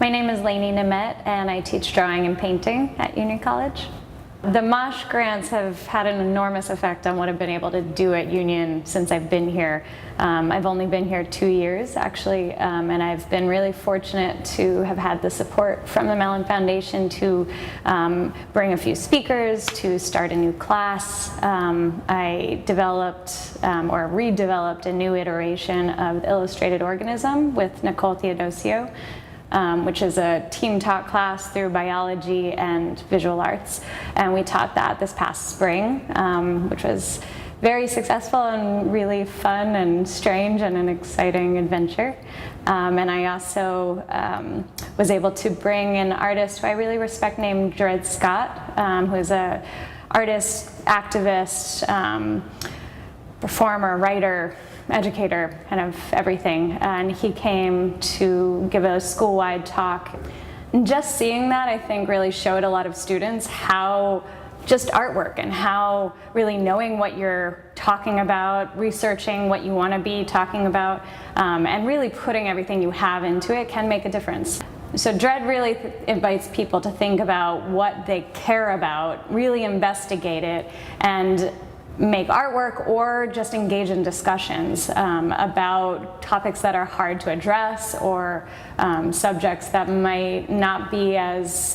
My name is Laini Nemett, and I teach drawing and painting at Union College. The Mosh grants have had an enormous effect on what I've been able to do at Union since I've been here. I've only been here 2 years, actually, and I've been really fortunate to have had the support from the Mellon Foundation to bring a few speakers, to start a new class. I developed or redeveloped a new iteration of Illustrated Organism with Nicole Theodosio, which is a team taught class through biology and visual arts. And we taught that this past spring, which was very successful and really fun and strange and an exciting adventure. And I also was able to bring an artist who I really respect named Dred Scott, who is an artist, activist, performer, writer, educator, kind of everything, and he came to give a school-wide talk. And just seeing that, I think, really showed a lot of students how just artwork and how really knowing what you're talking about, researching what you want to be talking about, and really putting everything you have into it can make a difference. So Dred really invites people to think about what they care about, really investigate it, and make artwork or just engage in discussions about topics that are hard to address or subjects that might not be as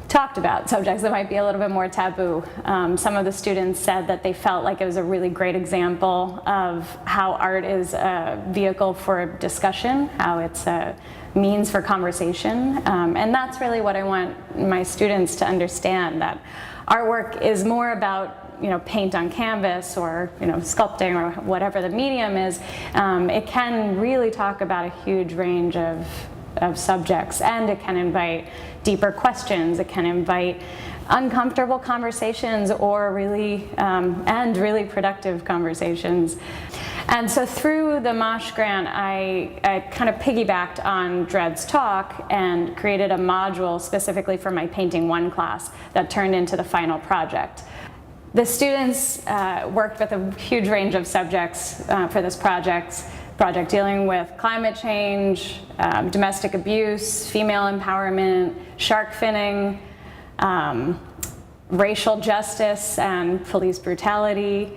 talked about, subjects that might be a little bit more taboo. Some of the students said that they felt like it was a really great example of how art is a vehicle for discussion, how it's a means for conversation, and that's really what I want my students to understand, that artwork is more about, paint on canvas or, sculpting or whatever the medium is. It can really talk about a huge range of subjects, and it can invite deeper questions. It can invite uncomfortable conversations or really productive conversations. And so through the Mosh grant, I kind of piggybacked on Dred's talk and created a module specifically for my Painting 1 class that turned into the final project. The students worked with a huge range of subjects for this project dealing with climate change, domestic abuse, female empowerment, shark finning, racial justice and police brutality.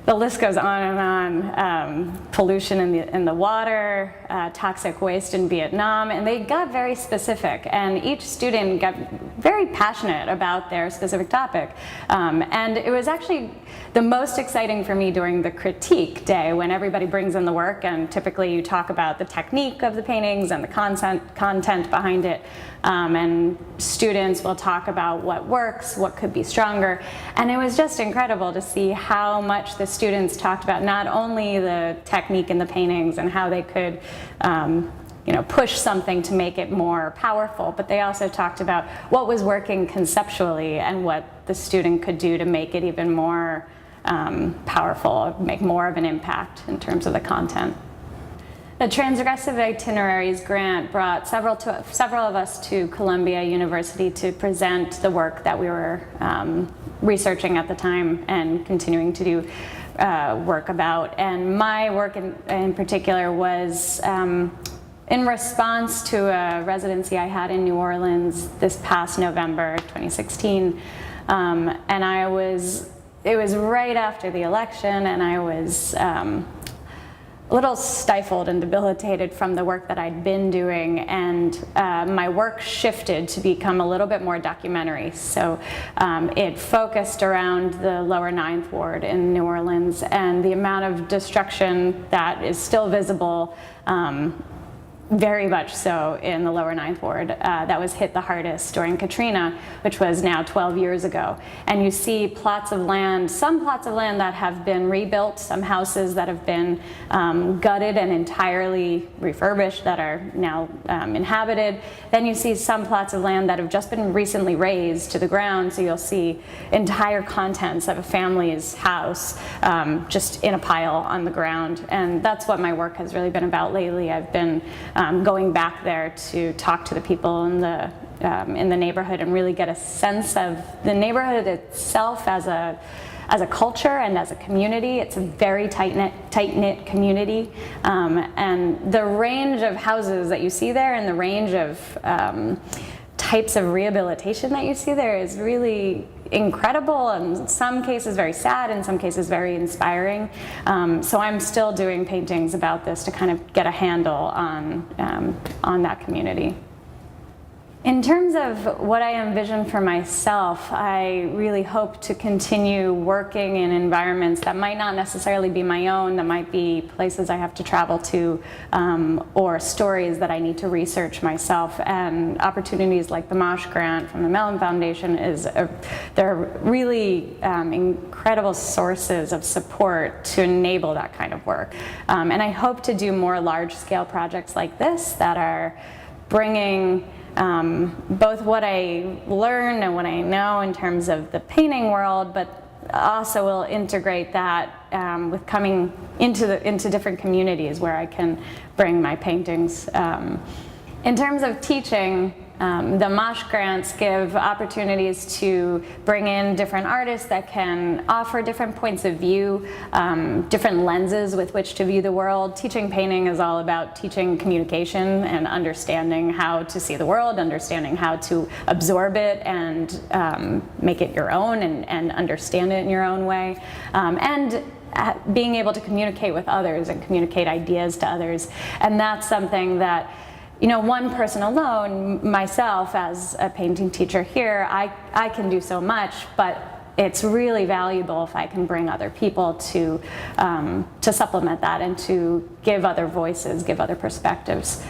The list goes on and on. Pollution in the water, toxic waste in Vietnam, and they got very specific, and each student got very passionate about their specific topic. And it was actually the most exciting for me during the critique day, when everybody brings in the work, and typically you talk about the technique of the paintings and the content behind it, and students will talk about what works, what could be stronger, and it was just incredible to see how much the students talked about not only the technique in the paintings and how they could push something to make it more powerful, but they also talked about what was working conceptually and what the student could do to make it even more powerful, make more of an impact in terms of the content. The Transgressive Itineraries grant brought several of us to Columbia University to present the work that we were researching at the time and continuing to do work about. And my work in particular was in response to a residency I had in New Orleans this past November 2016. And it was right after the election, and I was a little stifled and debilitated from the work that I'd been doing, and my work shifted to become a little bit more documentary. So it focused around the lower 9th Ward in New Orleans and the amount of destruction that is still visible, very much so in the lower 9th Ward, that was hit the hardest during Katrina, which was now 12 years ago. And you see plots of land, some plots of land that have been rebuilt, some houses that have been gutted and entirely refurbished that are now inhabited. Then you see some plots of land that have just been recently razed to the ground, so you'll see entire contents of a family's house just in a pile on the ground. And that's what my work has really been about lately. I've been going back there to talk to the people in the neighborhood and really get a sense of the neighborhood itself as a as a culture and as a community. It's a very tight-knit community, and the range of houses that you see there and the range of types of rehabilitation that you see there is really incredible, in some cases very sad, in some cases very inspiring. So I'm still doing paintings about this to kind of get a handle on that community. In terms of what I envision for myself, I really hope to continue working in environments that might not necessarily be my own, that might be places I have to travel to, or stories that I need to research myself. And opportunities like the Mosh grant from the Mellon Foundation they're really incredible sources of support to enable that kind of work. And I hope to do more large-scale projects like this that are bringing both what I learn and what I know in terms of the painting world, but also will integrate that with coming into different communities where I can bring my paintings. In terms of teaching, the Mosh grants give opportunities to bring in different artists that can offer different points of view, different lenses with which to view the world. Teaching painting is all about teaching communication and understanding how to see the world, understanding how to absorb it and make it your own and understand it in your own way. And being able to communicate with others and communicate ideas to others. And that's something that, you know, one person alone, myself as a painting teacher here, I can do so much, but it's really valuable if I can bring other people to supplement that and to give other voices, give other perspectives.